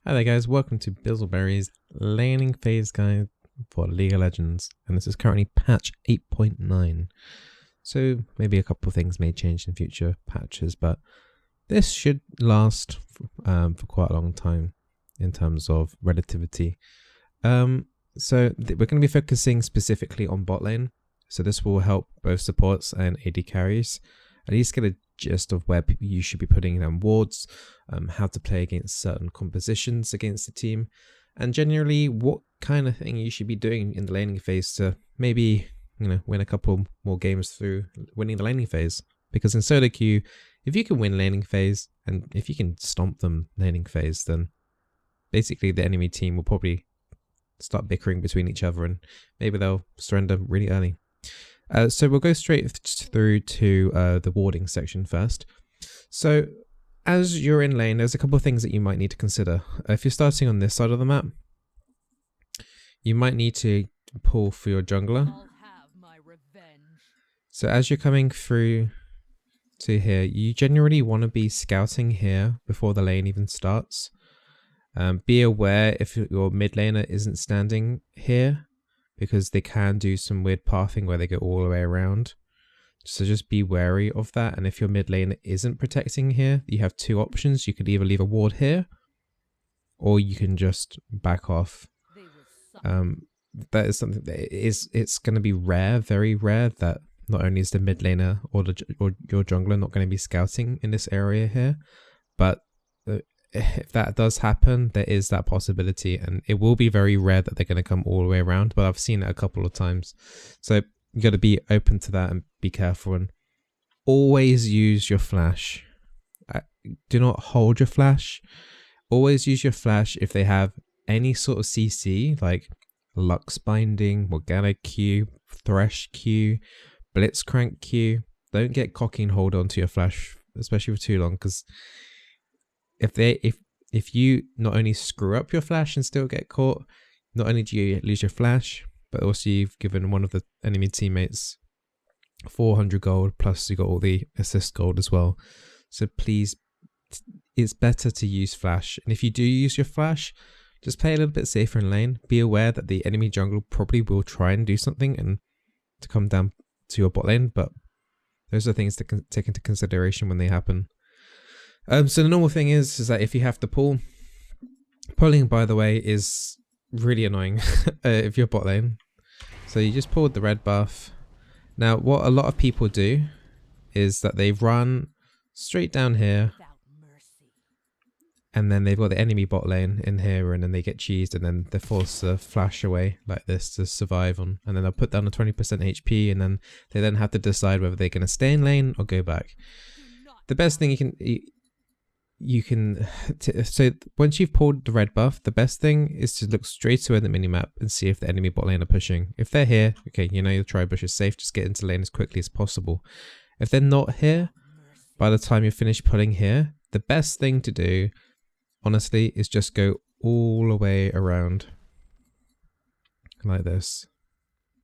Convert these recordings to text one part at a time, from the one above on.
Hi there guys, welcome to Bizzleberry's laning phase guide for League of Legends, and this is currently patch 8.9. So maybe a couple of things may change in future patches, but this should last for quite a long time in terms of relativity. We're going to be focusing specifically on bot lane, so this will help both supports and AD carries at least get a gist of where you should be putting down wards, how to play against certain compositions against the team, and generally what kind of thing you should be doing in the laning phase to maybe, win a couple more games through winning the laning phase. Because in solo queue, if you can win laning phase and if you can stomp them laning phase, then basically the enemy team will probably start bickering between each other and maybe they'll surrender really early. So we'll go straight through to the warding section first. So as you're in lane, there's a couple of things that you might need to consider. If you're starting on this side of the map, you might need to pull for your jungler. So as you're coming through to here, you generally want to be scouting here before the lane even starts. Be aware if your mid laner isn't standing here, because they can do some weird pathing where they go all the way around. So just be wary of that. And if your mid lane isn't protecting here, you have two options. You could either leave a ward here, or you can just back off. That is something that it's going to be rare, very rare, that not only is the mid laner or your jungler not going to be scouting in this area here, but if that does happen, there is that possibility, and it will be very rare that they're going to come all the way around, but I've seen it a couple of times. So you got to be open to that and be careful, and always use your flash. Do not hold your flash. Always use your flash if they have any sort of CC, like Lux Binding, Morgana Q, Thresh Q, Blitzcrank Q. Don't get cocky and hold on to your flash, especially for too long, because if you not only screw up your flash and still get caught, not only do you lose your flash, but also you've given one of the enemy teammates 400 gold, plus you got all the assist gold as well. So please, it's better to use flash. And if you do use your flash, just play a little bit safer in lane. Be aware that the enemy jungle probably will try and do something and to come down to your bot lane, but those are things to take into consideration when they happen. So the normal thing is that if you have to pull, pulling, by the way, is really annoying if you're bot lane. So you just pulled the red buff. Now what a lot of people do is that they run straight down here, and then they've got the enemy bot lane in here, and then they get cheesed, and then they're forced to flash away like this to survive on, and then they'll put down a 20% HP, and then they have to decide whether they're going to stay in lane or go back. The best thing so once you've pulled the red buff, the best thing is to look straight away at the minimap and see if the enemy bot lane are pushing. If they're here, okay, your tri-bush is safe, just get into lane as quickly as possible. If they're not here, by the time you finish pulling here, the best thing to do, honestly, is just go all the way around like this.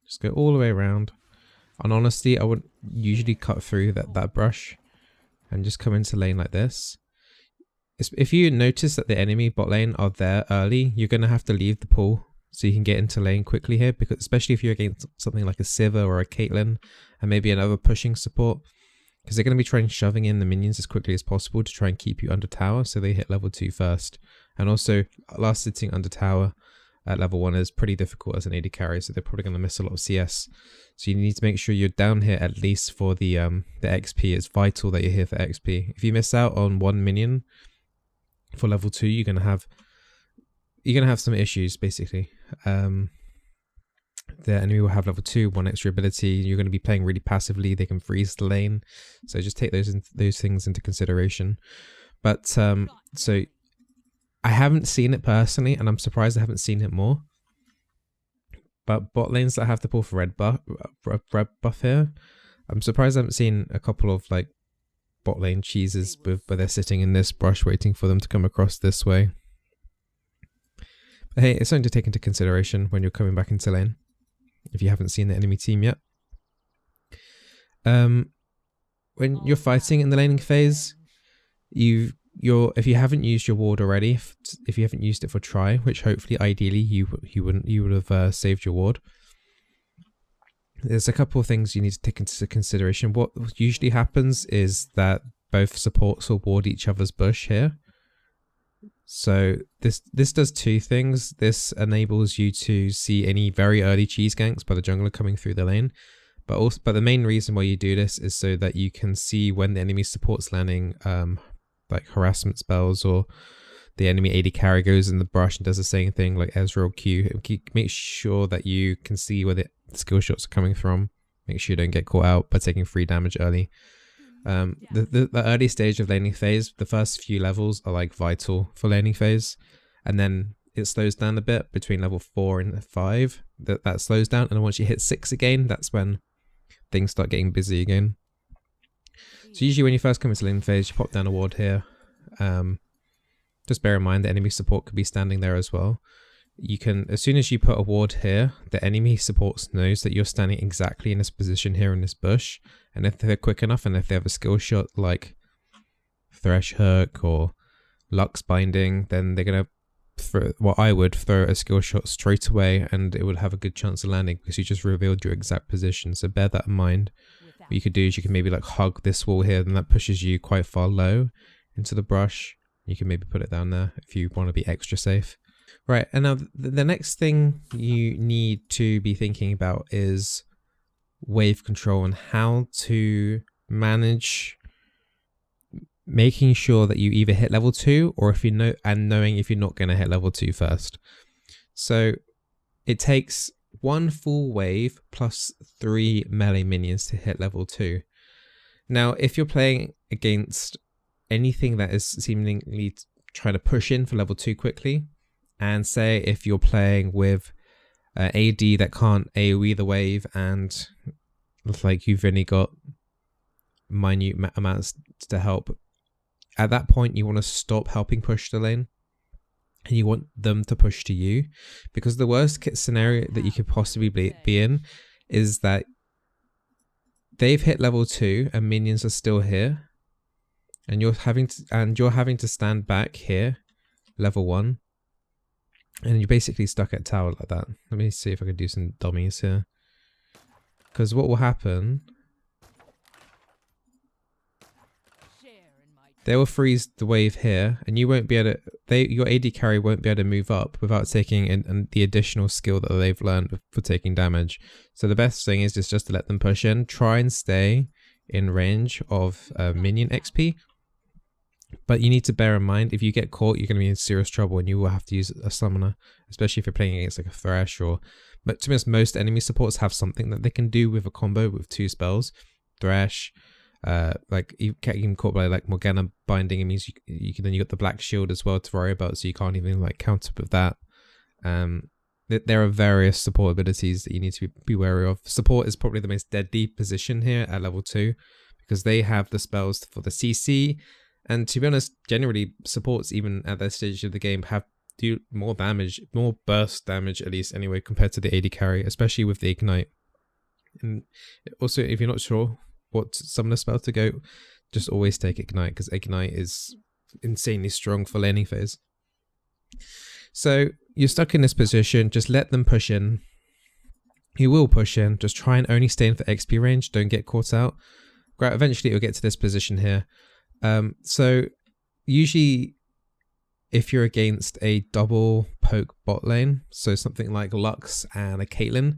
Just go all the way around, and honestly, I would usually cut through that brush and just come into lane like this. If you notice that the enemy bot lane are there early, you're going to have to leave the pool so you can get into lane quickly here, because especially if you're against something like a Sivir or a Caitlyn and maybe another pushing support, because they're going to be trying shoving in the minions as quickly as possible to try and keep you under tower, so they hit level 2 first. And also, last sitting under tower at level 1 is pretty difficult as an AD carry, so they're probably going to miss a lot of CS. So you need to make sure you're down here at least for the XP. It's vital that you're here for XP. If you miss out on one minion for level 2, you're gonna have some issues basically. The enemy will have level 2, one extra ability. You're going to be playing really passively. They can freeze the lane, so just take those things into consideration. But so I haven't seen it personally, and I'm surprised I haven't seen it more. But bot lanes that have to pull for red buff here, I'm surprised I haven't seen a couple of like bot lane cheeses where they're sitting in this brush waiting for them to come across this way. But hey, it's something to take into consideration when you're coming back into lane if you haven't seen the enemy team yet. When you're fighting in the laning phase, you've if you haven't used your ward already, if you haven't used it for try, which hopefully ideally you would have saved your ward. There's a couple of things you need to take into consideration. What usually happens is that both supports will ward each other's bush here. So this does two things. This enables you to see any very early cheese ganks by the jungler coming through the lane. But the main reason why you do this is so that you can see when the enemy support's landing like harassment spells, or the enemy AD carry goes in the brush and does the same thing like Ezreal Q. Make sure that you can see where the skill shots are coming from. Make sure you don't get caught out by taking free damage early. The early stage of laning phase, the first few levels are like vital for laning phase, and then it slows down a bit between level 4 and 5. That slows down, and then once you hit 6 again, that's when things start getting busy again. So usually when you first come into laning phase, you pop down a ward here. Just bear in mind that enemy support could be standing there as well. You can, as soon as you put a ward here, the enemy support knows that you're standing exactly in this position here in this bush. And if they're quick enough, and if they have a skill shot like Thresh Hook or Lux Binding, then they're going to throw, well, I would throw a skill shot straight away, and it would have a good chance of landing because you just revealed your exact position. So bear that in mind. What you could do is you can maybe like hug this wall here, and that pushes you quite far low into the brush. You can maybe put it down there if you want to be extra safe. Right, and now the next thing you need to be thinking about is wave control and how to manage making sure that you either hit level 2 or if you know, and knowing if you're not going to hit level 2 first. So it takes 1 full wave plus 3 melee minions to hit level 2. Now, if you're playing against anything that is seemingly trying to push in for level 2 quickly, and say if you're playing with AD that can't AoE the wave, and like you've only got minute amounts to help, at that point you want to stop helping push the lane and you want them to push to you, because the worst scenario that you could possibly be in is that they've hit level 2 and minions are still here, and you're having to stand back here level 1. And you're basically stuck at tower like that. Let me see if I can do some dummies here. Because what will happen, they will freeze the wave here, and you won't be able to, your AD carry won't be able to move up without taking in the additional skill that they've learned for taking damage. So the best thing is just to let them push in. Try and stay in range of minion XP. But you need to bear in mind, if you get caught, you're going to be in serious trouble and you will have to use a summoner, especially if you're playing against like a Thresh or... But to be honest, most enemy supports have something that they can do with a combo with 2 spells. Thresh, like you get even caught by like Morgana Binding, it means you can then you got the Black Shield as well to worry about, so you can't even like counter with that. There are various support abilities that you need to be wary of. Support is probably the most deadly position here at level 2, because they have the spells for the CC. And to be honest, generally supports even at that stage of the game do more damage, more burst damage at least anyway, compared to the AD carry, especially with the Ignite. And also, if you're not sure what summoner spell to go, just always take Ignite, because Ignite is insanely strong for laning phase. So you're stuck in this position, just let them push in. You will push in, just try and only stay in for XP range, don't get caught out. Eventually you'll get to this position here. So usually if you're against a double poke bot lane, so something like Lux and a Caitlyn,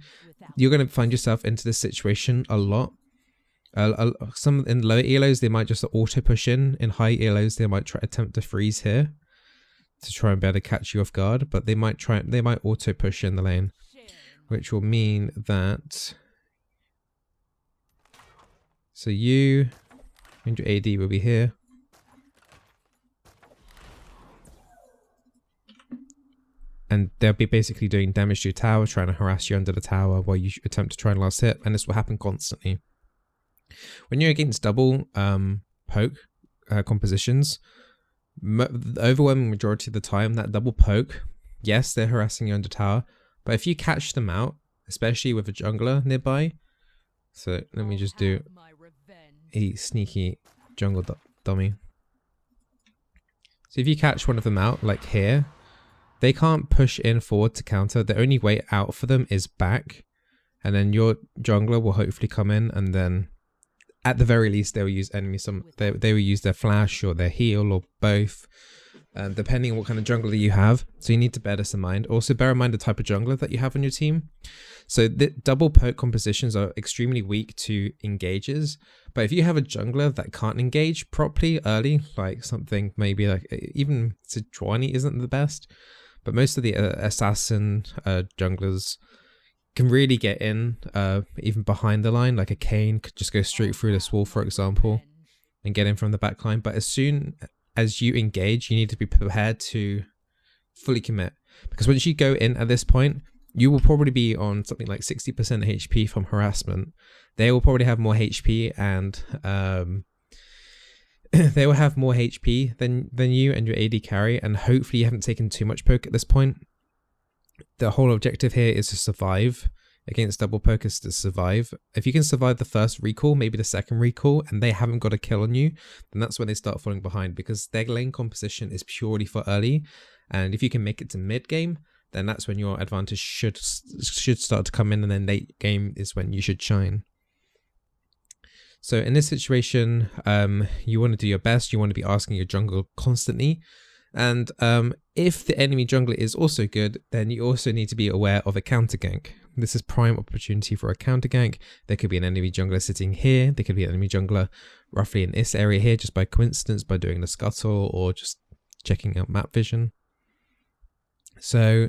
you're going to find yourself into this situation a lot. Some in low elos, they might just auto push in. In high elos, they might attempt to freeze here to try and be able to catch you off guard, but they might auto push in the lane, which will mean that you and your AD will be here. And they'll be basically doing damage to your tower, trying to harass you under the tower while you attempt to try and last hit, and this will happen constantly. When you're against double poke compositions, the overwhelming majority of the time, that double poke, yes, they're harassing you under tower, but if you catch them out, especially with a jungler nearby, so let me just do a sneaky jungle dummy. So if you catch one of them out, like here, they can't push in forward to counter. The only way out for them is back. And then your jungler will hopefully come in, and then at the very least they will use they will use their flash or their heal or both, depending on what kind of jungler you have. So you need to bear this in mind. Also bear in mind the type of jungler that you have on your team. So the double poke compositions are extremely weak to engages, but if you have a jungler that can't engage properly early, like something maybe like even Sejuani isn't the best, but most of the assassin junglers can really get in even behind the line. Like a Kayn could just go straight through this wall, for example, and get in from the back line. But as soon as you engage, you need to be prepared to fully commit, because once you go in at this point, you will probably be on something like 60% HP from harassment. They will probably have more HP, and they will have more HP than you and your AD carry, and hopefully you haven't taken too much poke at this point. The whole objective here is to survive against double poke, is to survive. If you can survive the first recall, maybe the second recall, and they haven't got a kill on you, then that's when they start falling behind, because their lane composition is purely for early. And if you can make it to mid game, then that's when your advantage should start to come in, and then late game is when you should shine. So in this situation, you want to do your best. You want to be asking your jungler constantly. And if the enemy jungler is also good, then you also need to be aware of a counter gank. This is prime opportunity for a counter gank. There could be an enemy jungler sitting here. There could be an enemy jungler roughly in this area here, just by coincidence, by doing the scuttle or just checking out map vision. So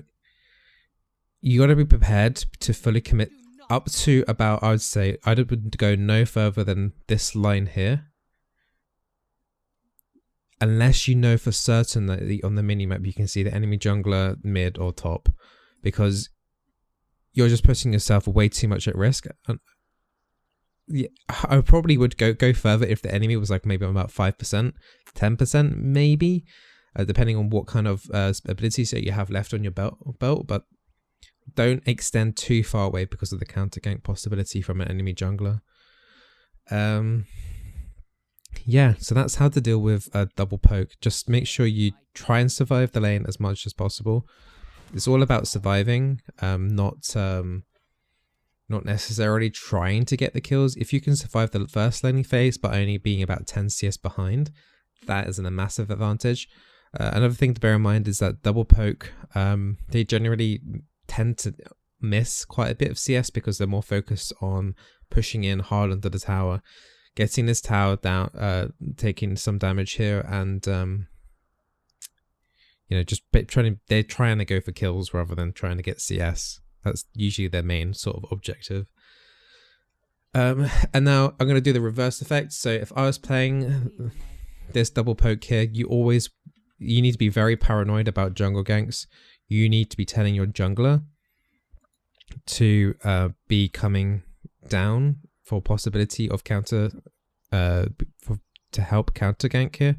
you got to be prepared to fully commit up to about, I would say, I would go no further than this line here. Unless you know for certain that on the minimap you can see the enemy jungler mid or top, because you're just putting yourself way too much at risk. Yeah, I probably would go further if the enemy was like maybe about 5%, 10% maybe, depending on what kind of abilities that you have left on your belt. But don't extend too far away because of the counter gank possibility from an enemy jungler. Yeah, so that's how to deal with a double poke. Just make sure you try and survive the lane as much as possible. It's all about surviving, not necessarily trying to get the kills. If you can survive the first laning phase but only being about 10 CS behind, that is a massive advantage. Another thing to bear in mind is that double poke, they generally tend to miss quite a bit of CS because they're more focused on pushing in hard under the tower, getting this tower down, taking some damage here, and you know, just they're trying to go for kills rather than trying to get CS. That's usually their main sort of objective. And now I'm going to do the reverse effect. So if I was playing this double poke here, you need to be very paranoid about jungle ganks. You need to be telling your jungler to be coming down for possibility of counter, to help counter gank here.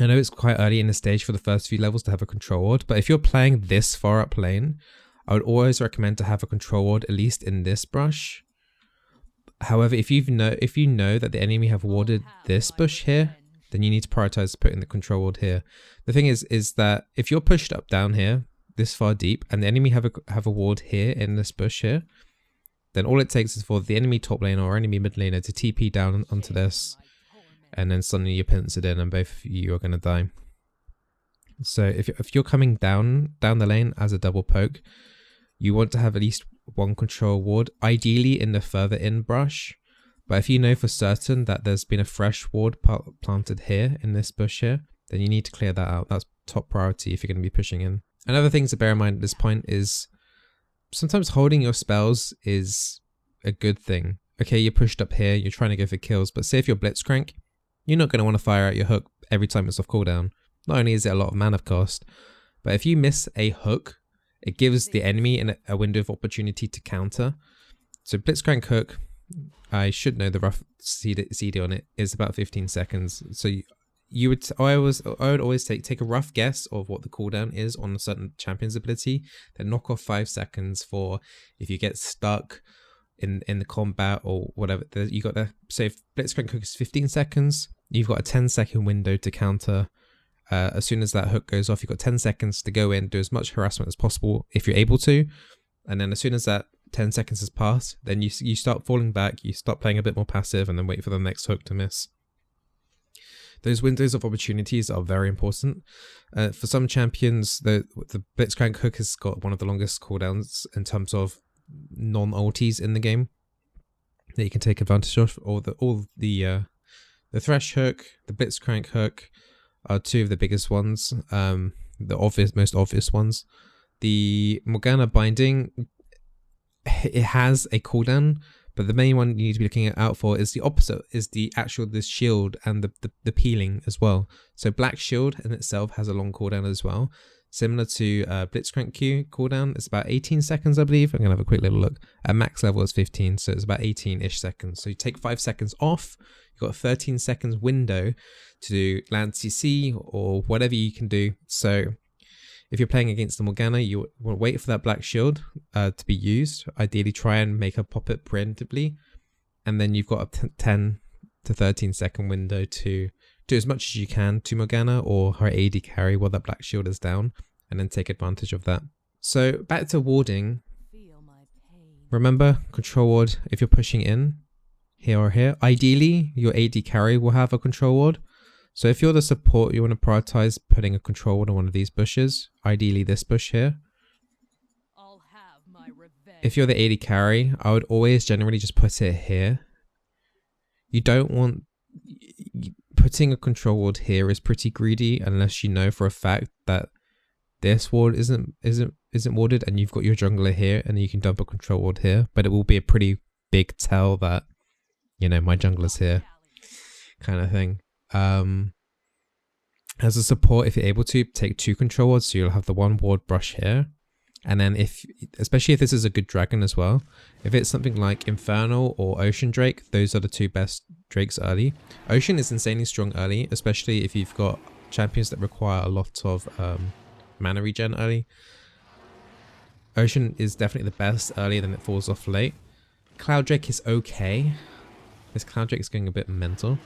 I know it's quite early in the stage for the first few levels to have a control ward, but if you're playing this far up lane, I would always recommend to have a control ward at least in this brush. However, if you know that the enemy have warded this bush here, then you need to prioritize putting the control ward here. The thing is that if you're pushed up down here this far deep and the enemy have a ward here in this bush here, then all it takes is for the enemy top lane or enemy mid laner to TP down onto this, and then suddenly you pinch it in and both of you are going to die. So if you're coming down the lane as a double poke, you want to have at least one control ward, ideally in the further in brush. But if you know for certain that there's been a fresh ward planted here in this bush here, then you need to clear that out. That's top priority if you're going to be pushing in. Another thing to bear in mind at this point is sometimes holding your spells is a good thing. Okay, you're pushed up here, you're trying to go for kills, but say if you're blitzcrank, you're not going to want to fire out your hook every time it's off cooldown. Not only is it a lot of mana cost, but if you miss a hook, it gives the enemy a window of opportunity to counter. So blitzcrank hook, I should know the rough CD on it, is about 15 seconds. So I would always take a rough guess of what the cooldown is on a certain champion's ability, then knock off 5 seconds for if you get stuck in the combat or whatever. You got there. So if blitzcrank hook is 15 seconds, you've got a 10-second window to counter. As soon as that hook goes off, you've got 10 seconds to go in, do as much harassment as possible if you're able to. And then as soon as that 10 seconds has passed, then you start falling back, you start playing a bit more passive, and then wait for the next hook to miss. Those windows of opportunities are very important. For some champions, the Blitzcrank hook has got one of the longest cooldowns in terms of non-ultis in the game that you can take advantage of. Or the Thresh hook, the Blitzcrank hook are two of the biggest ones, the most obvious ones. The Morgana binding, it has a cooldown, but the main one you need to be looking out for is the opposite, is the shield and the peeling as well. So Black Shield in itself has a long cooldown as well, similar to Blitzcrank Q cooldown. It's about 18 seconds, I believe. I'm gonna have a quick little look. At max level is 15, so it's about 18-ish seconds. So you take 5 seconds off, you've got a 13 seconds window to do land CC or whatever you can do. So if you're playing against the Morgana, you want to wait for that Black Shield to be used. Ideally, try and make her pop it preemptively. And then you've got a 10 to 13 second window to do as much as you can to Morgana or her AD carry while that Black Shield is down, and then take advantage of that. So back to warding. Remember, control ward if you're pushing in here or here. Ideally, your AD carry will have a control ward. So if you're the support, you want to prioritize putting a control ward on one of these bushes, ideally this bush here. I'll have my revenge. If you're the AD carry, I would always generally just put it here. You don't want... Putting a control ward here is pretty greedy unless you know for a fact that this ward isn't warded and you've got your jungler here and you can dump a control ward here, but it will be a pretty big tell that, you know, my jungler's here kind of thing. As a support, if you're able to, take 2 control wards, so you'll have the 1 ward brush here, and then especially if this is a good dragon as well, if it's something like Infernal or Ocean Drake, those are the 2 best drakes early. Ocean is insanely strong early, especially if you've got champions that require a lot of mana regen early. Ocean is definitely the best early, then it falls off late. Cloud Drake is okay. This Cloud Drake is going a bit mental.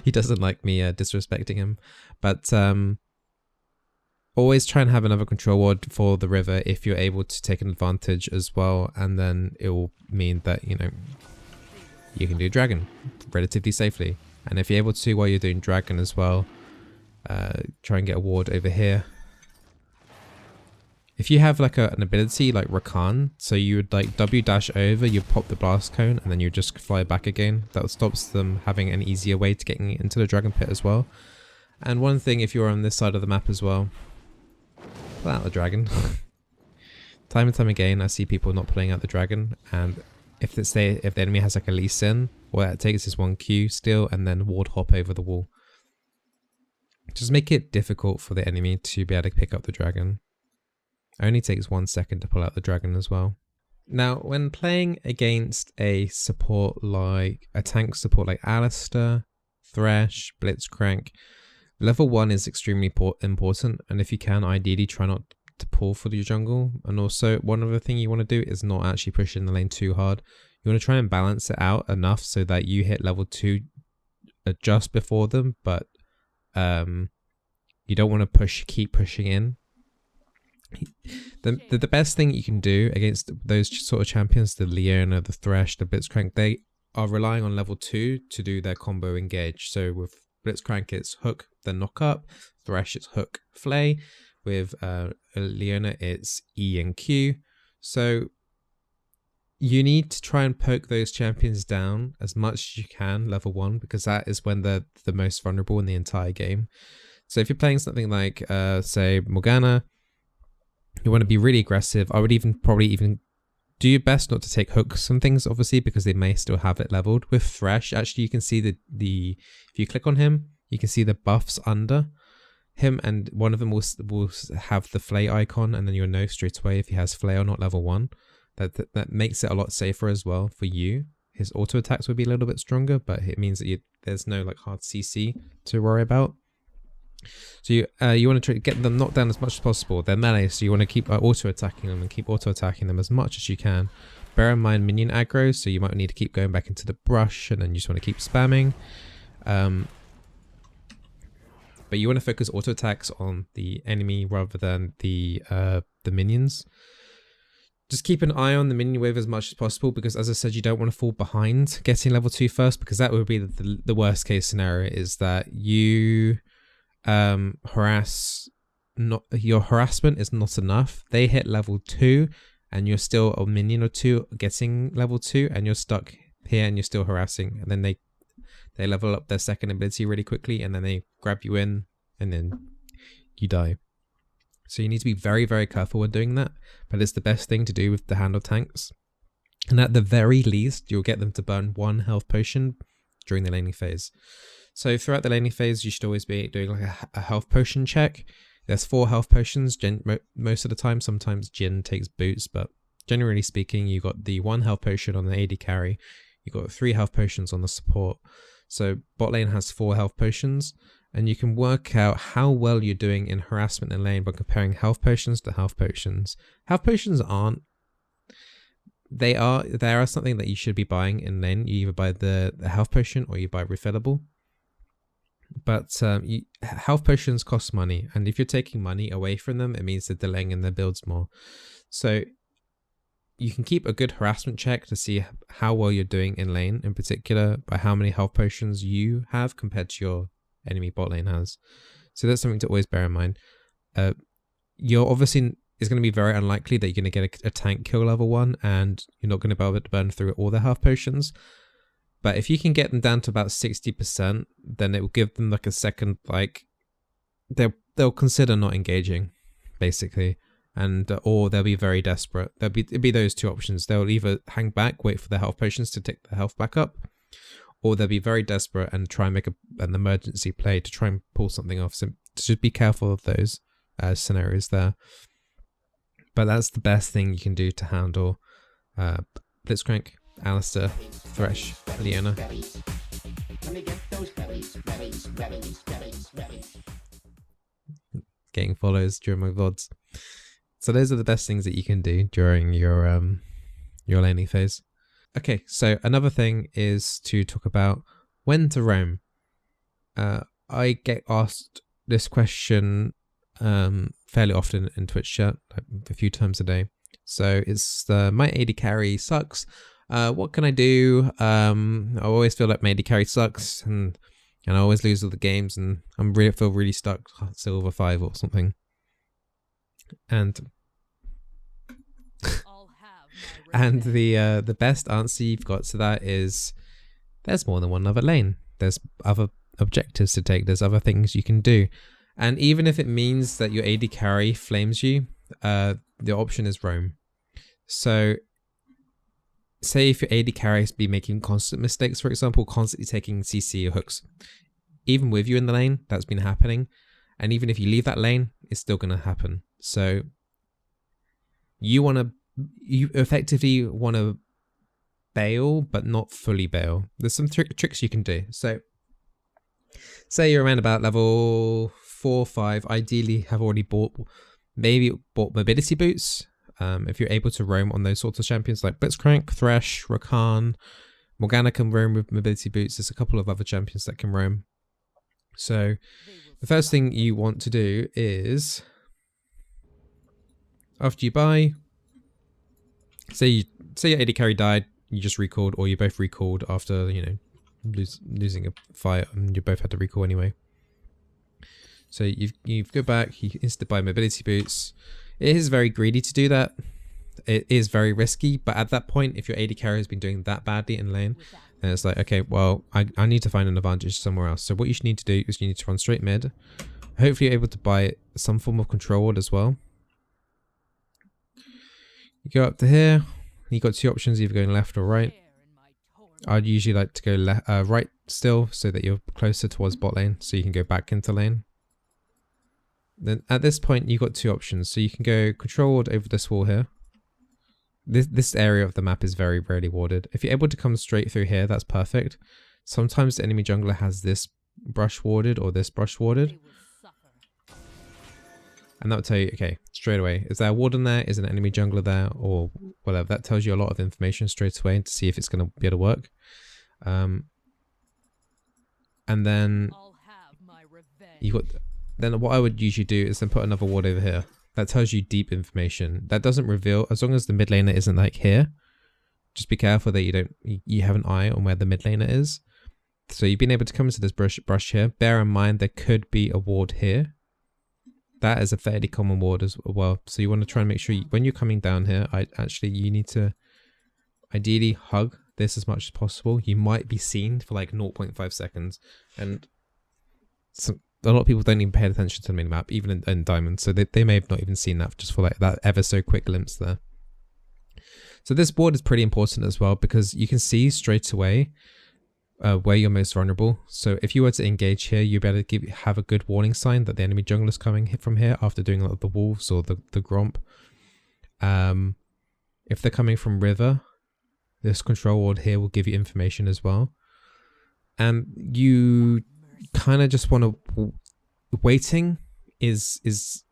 He doesn't like me disrespecting him, but always try and have another control ward for the river if you're able to take an advantage as well, and then it will mean that, you know, you can do dragon relatively safely. And if you're able to while you're doing dragon as well, try and get a ward over here. If you have like an ability like Rakan, so you would like W dash over, you pop the blast cone, and then you just fly back again. That stops them having an easier way to getting into the dragon pit as well. And one thing, if you're on this side of the map as well, pull out the dragon. Time and time again, I see people not playing out the dragon, and if the enemy has like a Lee Sin, all that takes is 1 Q steal and then ward hop over the wall. Just make it difficult for the enemy to be able to pick up the dragon. Only takes 1 second to pull out the dragon as well. Now, when playing against a support like a tank support like Alistar, Thresh, Blitzcrank, level 1 is extremely important, and if you can, ideally try not to pull for your jungle. And also, one other thing you want to do is not actually push in the lane too hard. You want to try and balance it out enough so that you hit level 2 just before them, but you don't want to keep pushing in. The best thing you can do against those sort of champions, the Leona, the Thresh, the Blitzcrank, they are relying on level 2 to do their combo engage. So with Blitzcrank it's hook, then knock up. Thresh it's hook, flay. With Leona it's E and Q. So you need to try and poke those champions down as much as you can level 1, because that is when they're the most vulnerable in the entire game. So if you're playing something like say Morgana, you want to be really aggressive. I would probably even do your best not to take hooks and things, obviously, because they may still have it leveled. With Thresh, actually, you can see if you click on him, you can see the buffs under him, and one of them will have the flay icon, and then you'll know straight away if he has flay or not level 1. That makes it a lot safer as well for you. His auto attacks would be a little bit stronger, but it means that there's no like hard CC to worry about. So you want to try to get them knocked down as much as possible. They're melee, so you want to keep auto attacking them and keep auto attacking them as much as you can. bear in mind minion aggro, so you might need to keep going back into the brush and then you just want to keep spamming. But you want to focus auto attacks on the enemy rather than the minions. Just keep an eye on the minion wave as much as possible, because as I said, you don't want to fall behind getting level 2 first, because that would be the worst case scenario, is that you your harassment is not enough. They hit level 2 and you're still a minion or two getting level 2 and you're stuck here and you're still harassing, and then they level up their second ability really quickly and then they grab you in and then you die. So you need to be very, very careful when doing that, but it's the best thing to do with the handle tanks. And at the very least, you'll get them to burn 1 health potion during the laning phase. So throughout the laning phase, you should always be doing like a health potion check. There's 4 health potions most of the time. Sometimes Jhin takes boots, but generally speaking, you got the 1 health potion on the AD carry. You got 3 health potions on the support. So bot lane has 4 health potions, and you can work out how well you're doing in harassment in lane by comparing health potions to health potions. Health potions they are something that you should be buying in lane. You either buy the health potion or you buy refillable. But health potions cost money, and if you're taking money away from them, it means they're delaying in their builds more. So you can keep a good harassment check to see how well you're doing in lane, in particular by how many health potions you have compared to your enemy bot lane has. So that's something to always bear in mind. You're obviously, it's going to be very unlikely that you're going to get a tank kill level 1 and you're not going to be able to burn through all the health potions. But if you can get them down to about 60%, then it will give them like a second, like they'll consider not engaging, basically, and or they'll be very desperate. It'll be those 2 options. They'll either hang back, wait for their health potions to take their health back up, or they'll be very desperate and try and make an emergency play to try and pull something off. So just be careful of those scenarios there. But that's the best thing you can do to handle Blitzcrank, Alistair, Thresh, Leona. Getting follows during my VODs. So those are the best things that you can do during your laning phase. Okay, so another thing is to talk about when to roam. I get asked this question fairly often in Twitch chat, like a few times a day. So it's my AD carry sucks. What can I do? I always feel like my AD carry sucks, and I always lose all the games, and feel really stuck, silver 5 or something. And the best answer you've got to that is there's more than one other lane. There's other objectives to take. There's other things you can do. And even if it means that your AD carry flames you, the option is roam. So say if your AD carry has been making constant mistakes, for example, constantly taking CC or hooks, even with you in the lane, that's been happening. And even if you leave that lane, it's still going to happen. So you effectively want to bail, but not fully bail. There's some tricks you can do. So say you're around about level 4 or 5, ideally have already bought mobility boots. If you're able to roam on those sorts of champions like Blitzcrank, Thresh, Rakan, Morgana can roam with mobility boots. There's a couple of other champions that can roam. So the first thing you want to do is, after you buy, say your AD carry died, you just recalled, or you both recalled after, losing a fight, and you both had to recall anyway. So you go back, you insta buy mobility boots. It is very greedy to do that. It is very risky, but at that point, if your AD carry has been doing that badly in lane, then it's like, okay, well, I need to find an advantage somewhere else. So what you should need to do is you need to run straight mid. Hopefully you're able to buy some form of control ward as well. You go up to here. You got 2 options, either going left or right. I'd usually like to go right still, so that you're closer towards bot lane, so you can go back into lane. Then at this point, you've got 2 options. So you can go control ward over this wall here. This area of the map is very rarely warded. If you're able to come straight through here, that's perfect. Sometimes the enemy jungler has this brush warded or this brush warded. And that will tell you, okay, straight away, is there a warden there? Is an enemy jungler there? Or whatever. That tells you a lot of information straight away to see if it's going to be able to work. And then I'll have my revenge. you got. Then what I would usually do is then put another ward over here. That tells you deep information. That doesn't reveal, as long as the mid laner isn't like here. Just be careful that you have an eye on where the mid laner is. So you've been able to come into this brush here. Bear in mind there could be a ward here. That is a fairly common ward as well. So you want to try and make sure when you're coming down here, you need to ideally hug this as much as possible. You might be seen for like 0.5 seconds. And a lot of people don't even pay attention to the minimap, even in Diamond. So they may have not even seen that just for like that ever so quick glimpse there. So this ward is pretty important as well because you can see straight away where you're most vulnerable. So if you were to engage here, you better have a good warning sign that the enemy jungler is coming from here after doing a lot of the wolves or the gromp. If they're coming from river, this control ward here will give you information as well. And you kind of just want to waiting is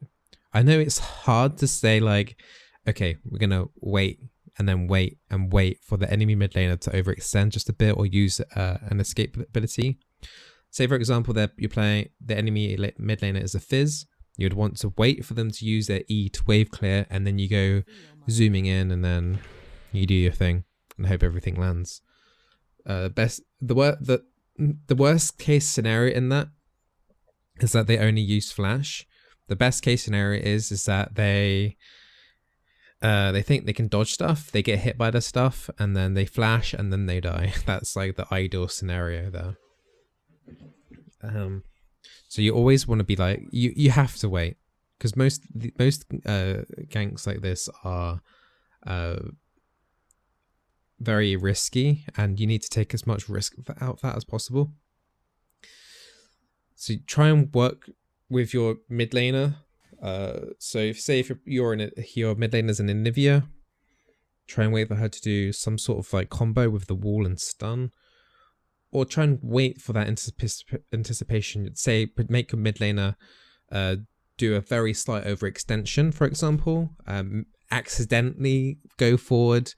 I know it's hard to say like, okay, we're gonna wait and then wait and wait for the enemy mid laner to overextend just a bit or use an escape ability. Say for example that you're playing the enemy mid laner is a fizz, you'd want to wait for them to use their E to wave clear, and then you go zooming in and then you do your thing and hope everything lands. The worst case scenario in that is that they only use flash. The best case scenario is that they think they can dodge stuff, they get hit by the stuff, and then they flash and then they die. That's like the ideal scenario there. So you always want to be like, you have to wait, because most ganks like this are very risky, and you need to take as much risk out of that as possible. So try and work with your mid laner. So if your mid laner is an Anivia, try and wait for her to do some sort of like combo with the wall and stun, or try and wait for that anticipation. Say make your mid laner do a very slight overextension, for example, accidentally go forward,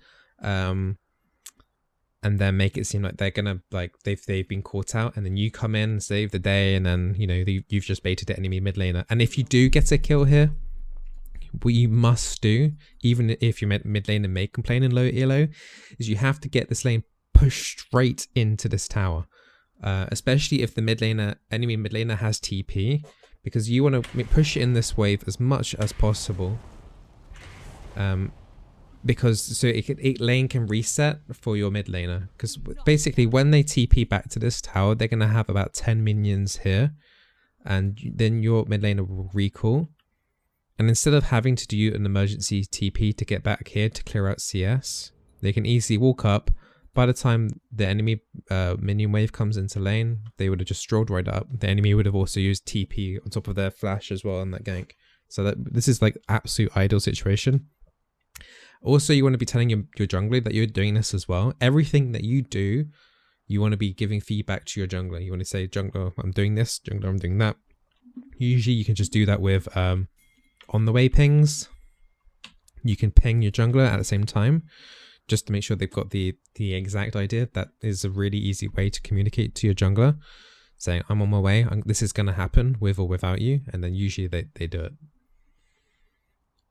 and then make it seem like they're gonna they've been caught out, and then you come in, save the day, and then you've just baited the enemy mid laner. And if you do get a kill here, what you must do, even if your mid laner may complain in low elo, is you have to get this lane pushed straight into this tower, especially if the enemy mid laner has TP, because you want to push in this wave as much as possible. Because so lane can reset for your mid laner, because basically when they TP back to this tower, they're gonna have about 10 minions here, and then your mid laner will recall, and instead of having to do an emergency TP to get back here to clear out CS, they can easily walk up. By the time the enemy minion wave comes into lane, they would have just strolled right up. The enemy would have also used TP on top of their flash as well in that gank. So this is like absolute ideal situation. Also, you want to be telling your jungler that you're doing this as well. Everything that you do, you want to be giving feedback to your jungler. You want to say, jungler, I'm doing this, jungler, I'm doing that. Usually you can just do that with on the way pings. You can ping your jungler at the same time, just to make sure they've got the exact idea. That is a really easy way to communicate to your jungler, saying, I'm on my way, this is going to happen with or without you, and then usually they do it.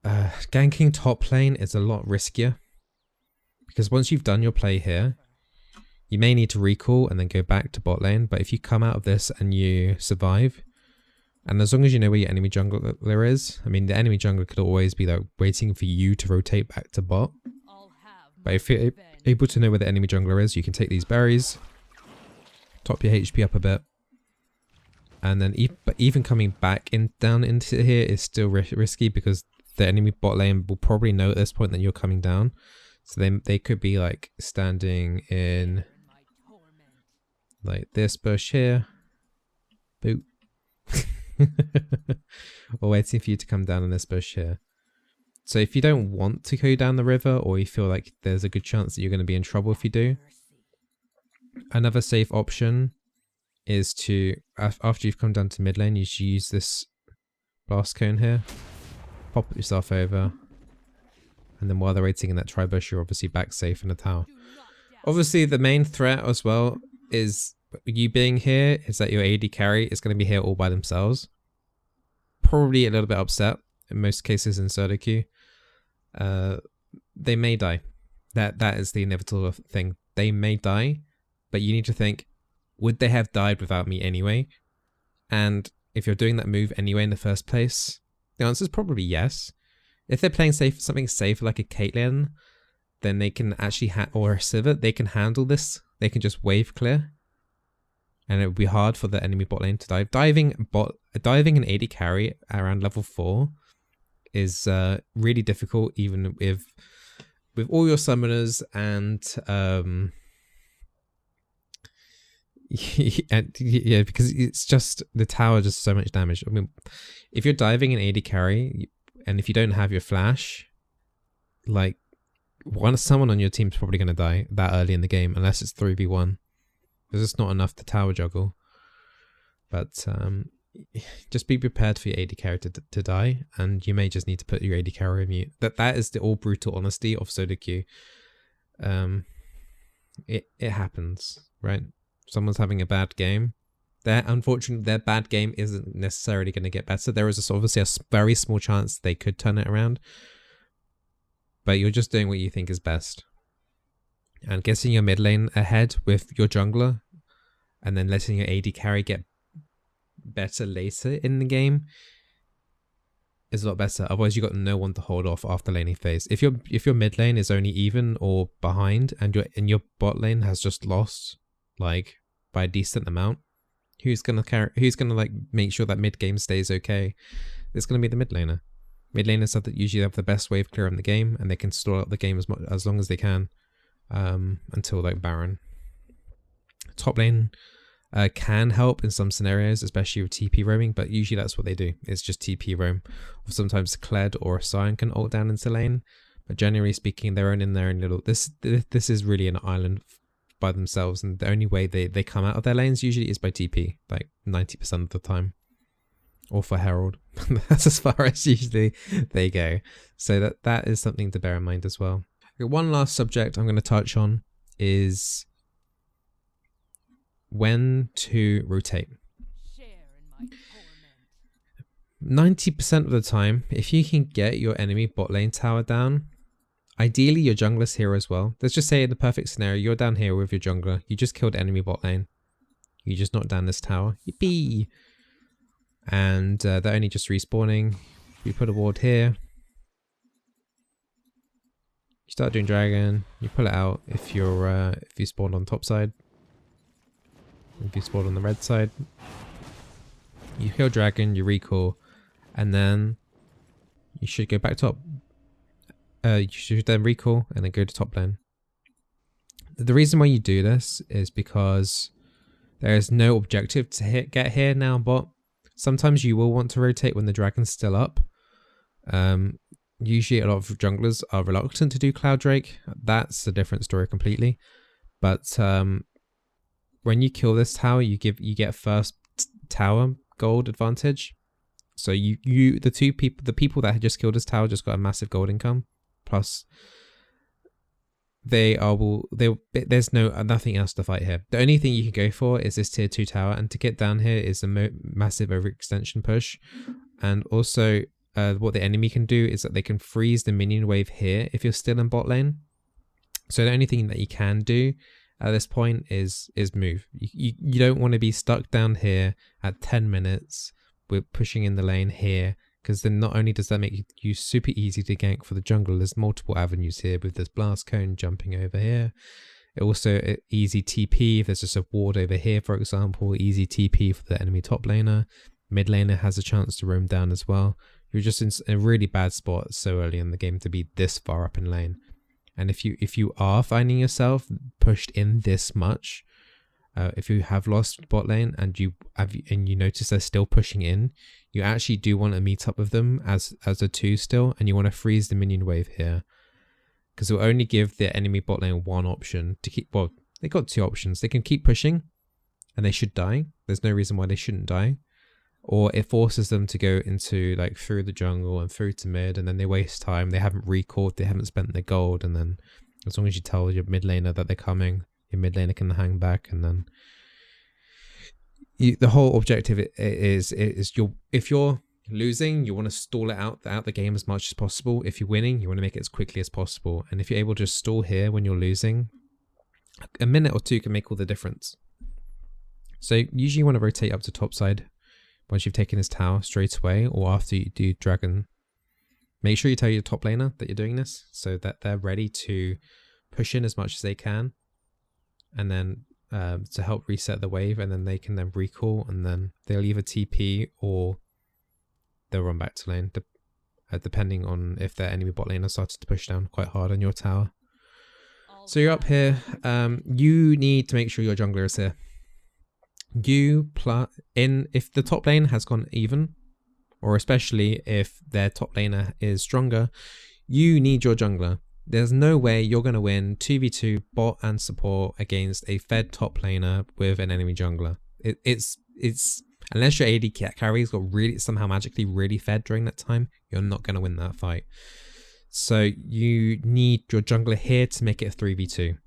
Ganking top lane is a lot riskier, because once you've done your play here, you may need to recall and then go back to bot lane. But if you come out of this and you survive, and as long as you know where your enemy jungler is, I mean, the enemy jungler could always be like waiting for you to rotate back to bot. But if you're able to know where the enemy jungler is, you can take these berries, top your HP up a bit, and then even coming back down into here is still risky, because the enemy bot lane will probably know at this point that you're coming down. So they could be like standing in like this bush here, boop, or waiting for you to come down in this bush here. So if you don't want to go down the river, or you feel like there's a good chance that you're going to be in trouble if you do, another safe option is to, after you've come down to mid lane, you should use this blast cone here. pop yourself over, and then while they're waiting in that tri-bush, you're obviously back safe in the tower. Do not doubt. Obviously, the main threat as well is you being here, is that your AD carry is going to be here all by themselves. Probably a little bit upset in most cases in solo queue. They may die. That is the inevitable thing. They may die, but you need to think, would they have died without me anyway? And if you're doing that move anyway in the first place, the answer is probably yes. If they're playing safe, something safe like a Caitlyn, then they can actually or a Sivert, they can handle this. They can just wave clear, and it would be hard for the enemy bot lane to dive. Diving an AD carry around level 4 is really difficult, even with all your summoners and yeah, because it's just the tower does so much damage. I mean, if you're diving an AD carry and if you don't have your flash, like someone on your team's probably going to die that early in the game, unless it's 3v1. There's just not enough to tower juggle. But just be prepared for your AD carry to die, and you may just need to put your AD carry on mute. That is the all brutal honesty of solo queue. It happens, right? Someone's having a bad game. Unfortunately, their bad game isn't necessarily going to get better. There is obviously a very small chance they could turn it around, but you're just doing what you think is best. And getting your mid lane ahead with your jungler, and then letting your AD carry get better later in the game is a lot better. Otherwise, you got no one to hold off after laning phase. If your mid lane is only even or behind, and your bot lane has just lost like by a decent amount, who's gonna like make sure that mid game stays okay? It's gonna be the mid laner. Mid laners that usually have the best wave clear in the game, and they can stall out the game as long as they can until like Baron. Top lane can help in some scenarios, especially with TP roaming, but usually that's what they do. It's just TP roam. Or sometimes Kled or a Sion can ult down into lane, but generally speaking, they're in their own little. This is really an island by themselves, and the only way they come out of their lanes usually is by TP, like 90% of the time, or for Herald. That's as far as usually they go. So that is something to bear in mind as well. Okay, one last subject I'm going to touch on is when to rotate. Share in my torment. 90% of the time, if you can get your enemy bot lane tower down, ideally your jungler's here as well. Let's just say in the perfect scenario, you're down here with your jungler, you just killed enemy bot lane, you just knocked down this tower, yippee! And they're only just respawning. We put a ward here, you start doing dragon, you pull it out if you spawned on top side. If you spawn on the red side, you kill dragon, you recall, and then you should go back top. You should then recall and then go to top lane. The reason why you do this is because there is no objective to get here now bot. Sometimes you will want to rotate when the dragon's still up. Usually a lot of junglers are reluctant to do Cloud Drake. That's a different story completely. But when you kill this tower, you get first tower gold advantage. So the people that had just killed this tower just got a massive gold income. Plus, there's nothing else to fight here. The only thing you can go for is this tier 2 tower, and to get down here is a massive overextension push. And also, what the enemy can do is that they can freeze the minion wave here if you're still in bot lane. So the only thing that you can do at this point is move. You don't want to be stuck down here at 10 minutes with pushing in the lane here, because then not only does that make you super easy to gank for the jungle, there's multiple avenues here with this blast cone jumping over here. It also easy TP if there's just a ward over here, for example, easy TP for the enemy top laner. Mid laner has a chance to roam down as well. You're just in a really bad spot so early in the game to be this far up in lane. And if you are finding yourself pushed in this much, if you have lost bot lane and you notice they're still pushing in, you actually do want to meet up with them as a 2 still, and you want to freeze the minion wave here, because it will only give the enemy bot lane one option to keep. Well, they got 2 options. They can keep pushing, and they should die. There's no reason why they shouldn't die. or it forces them to go into like through the jungle and through to mid, and then they waste time. They haven't recalled, they haven't spent their gold, and then as long as you tell your mid laner that they're coming, your mid laner can hang back, and then the whole objective is if you're losing, you want to stall it out the game as much as possible. If you're winning, you want to make it as quickly as possible. And if you're able to just stall here when you're losing, a minute or two can make all the difference. So usually you want to rotate up to top side once you've taken his tower straight away, or after you do dragon. Make sure you tell your top laner that you're doing this so that they're ready to push in as much as they can, and then to help reset the wave, and then they can then recall, and then they'll either TP or they'll run back to lane, depending on if their enemy bot lane has started to push down quite hard on your tower. So you're up here. You need to make sure your jungler is here. If the top lane has gone even, or especially if their top laner is stronger, you need your jungler. There's no way you're going to win 2v2 bot and support against a fed top laner with an enemy jungler. It's unless your AD carry's got really somehow magically really fed during that time, you're not going to win that fight. So you need your jungler here to make it a 3v2.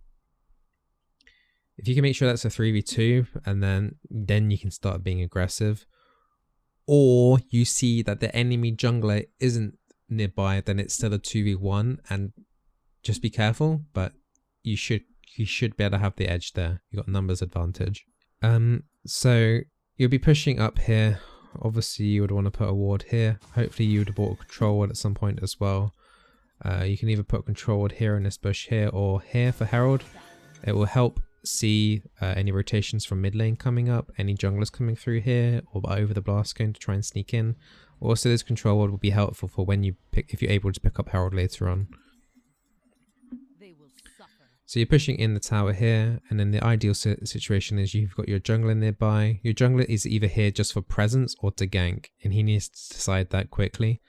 If you can make sure that's a 3v2, and then you can start being aggressive. Or you see that the enemy jungler isn't nearby, then it's still a 2v1, and just be careful, but you should be able to have the edge there. You got numbers advantage. So you'll be pushing up here. Obviously you would want to put a ward here. Hopefully you would have bought a control ward at some point as well. You can either put a control ward here in this bush here, or here for Herald. It will help see any rotations from mid lane coming up, any junglers coming through here, or over the blast going to try and sneak in. Also, this control ward will be helpful for when you if you're able to pick up Herald later on. So you're pushing in the tower here, and then the ideal situation is you've got your jungler nearby. Your jungler is either here just for presence or to gank, and he needs to decide that quickly.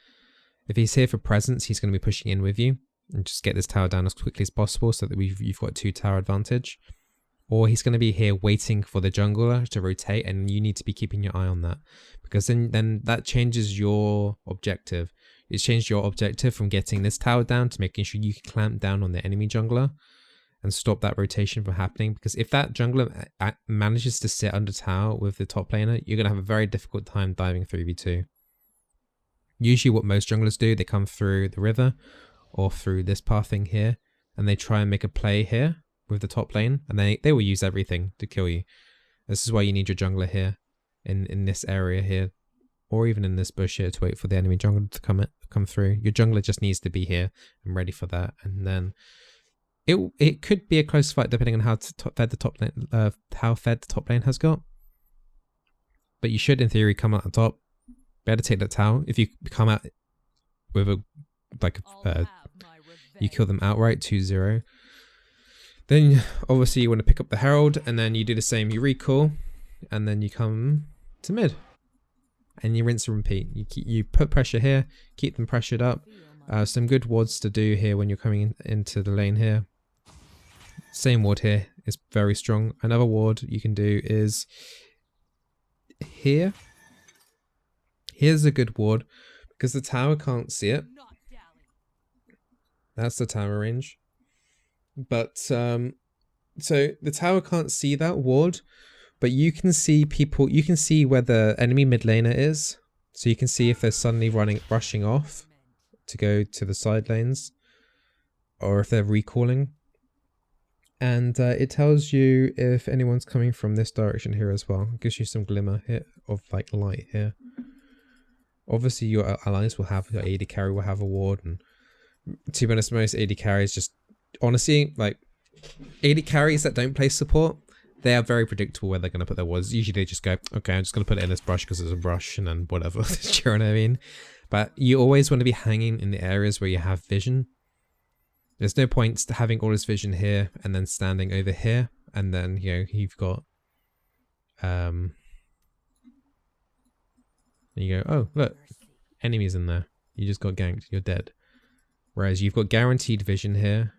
If he's here for presence, he's going to be pushing in with you and just get this tower down as quickly as possible so that you've got 2 tower advantage. Or he's going to be here waiting for the jungler to rotate, and you need to be keeping your eye on that, because then that changes your objective. It's changed your objective from getting this tower down to making sure you can clamp down on the enemy jungler and stop that rotation from happening. Because if that jungler manages to sit under tower with the top laner, you're going to have a very difficult time diving 3v2. Usually what most junglers do, they come through the river or through this pathing here, and they try and make a play here with the top lane, and they will use everything to kill you. This is why you need your jungler here in this area here, or even in this bush here, to wait for the enemy jungler to come through. Your jungler just needs to be here and ready for that, and then it could be a close fight depending on how fed the top lane has got. But you should, in theory, come out on top, be able to take that tower. If you come out with you kill them outright 2-0. Then obviously you want to pick up the Herald, and then you do the same. You recall, and then you come to mid, and you rinse and repeat. You put pressure here, keep them pressured up. Some good wards to do here when you're coming into the lane here. Same ward here is very strong. Another ward you can do is here. Here's a good ward because the tower can't see it. That's the tower range. But so the tower can't see that ward, but you can see people. You can see where the enemy mid laner is, so you can see if they're suddenly rushing off to go to the side lanes, or if they're recalling. And it tells you if anyone's coming from this direction here as well. It gives you some glimmer here of like light here. Obviously, your allies will have, your AD carry will have a ward, and to be honest, most AD carries just. Honestly, like AD carries that don't play support, they are very predictable where they're going to put their wards. Usually they just go, okay, I'm just going to put it in this brush because it's a brush, and then whatever. Do you know what I mean? But you always want to be hanging in the areas where you have vision. There's no point to having all this vision here and then standing over here, and then you've got you go, oh look, enemies in there. You just got ganked. You're dead. Whereas you've got guaranteed vision here.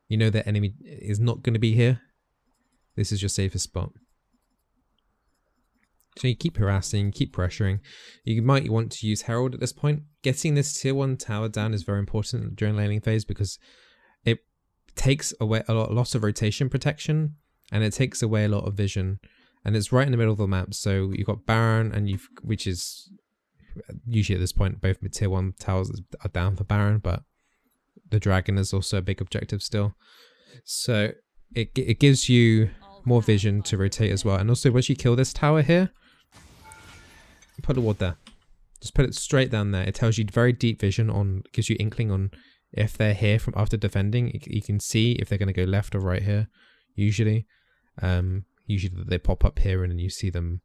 You know the enemy is not going to be here. This is your safest spot. So you keep harassing, keep pressuring. You might want to use Herald at this point. Getting this tier 1 tower down is very important during laning phase because it takes away a lot of rotation protection and it takes away a lot of vision. And it's right in the middle of the map. So you've got Baron and which is usually at this point both tier 1 towers are down for Baron, but the Dragon is also a big objective still. So it gives you more vision to rotate as well. And also once you kill this tower here, put a ward there. Just put it straight down there. It tells you very deep vision on, gives you inkling on if they're here from after defending. You can see if they're going to go left or right here. Usually they pop up here and then you see them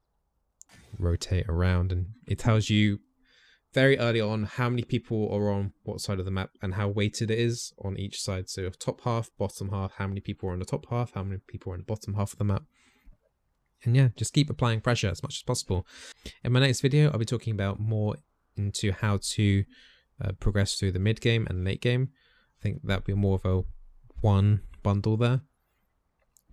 rotate around, and it tells you very early on how many people are on what side of the map and how weighted it is on each side. So top half, bottom half, how many people are on the top half, how many people are on the bottom half of the map. And yeah, just keep applying pressure as much as possible. In my next video, I'll be talking about more into how to progress through the mid game and late game. I think that'll be more of a one bundle there.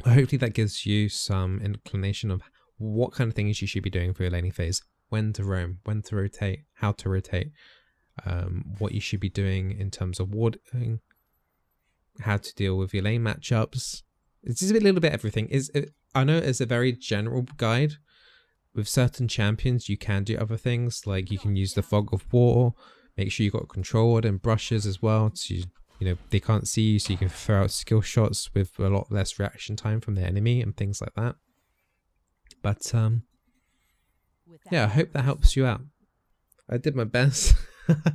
Hopefully that gives you some inclination of what kind of things you should be doing for your laning phase. When to roam, when to rotate, how to rotate, what you should be doing in terms of warding, how to deal with your lane matchups. It's just a little bit everything. I know it's a very general guide. With certain champions, you can do other things, like you can use the Fog of War. Make sure you got control and brushes as well. To, they can't see you, so you can throw out skill shots with a lot less reaction time from the enemy and things like that. But yeah, I hope that helps you out. I did my best.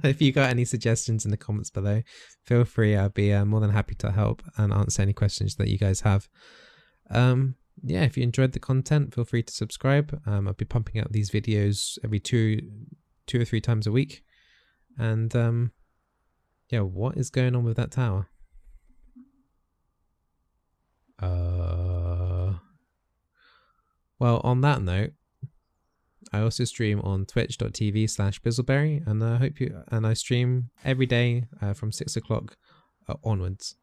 If you got any suggestions in the comments below, feel free. I'll be more than happy to help and answer any questions that you guys have. Yeah, if you enjoyed the content, feel free to subscribe. I'll be pumping out these videos every two or three times a week. And yeah, what is going on with that tower? Well, on that note, I also stream on twitch.tv/Bizzleberry, and I stream every day from 6 o'clock onwards.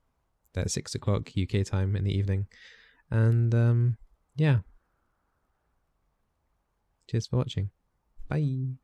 That's 6 o'clock UK time in the evening. And yeah, cheers for watching. Bye.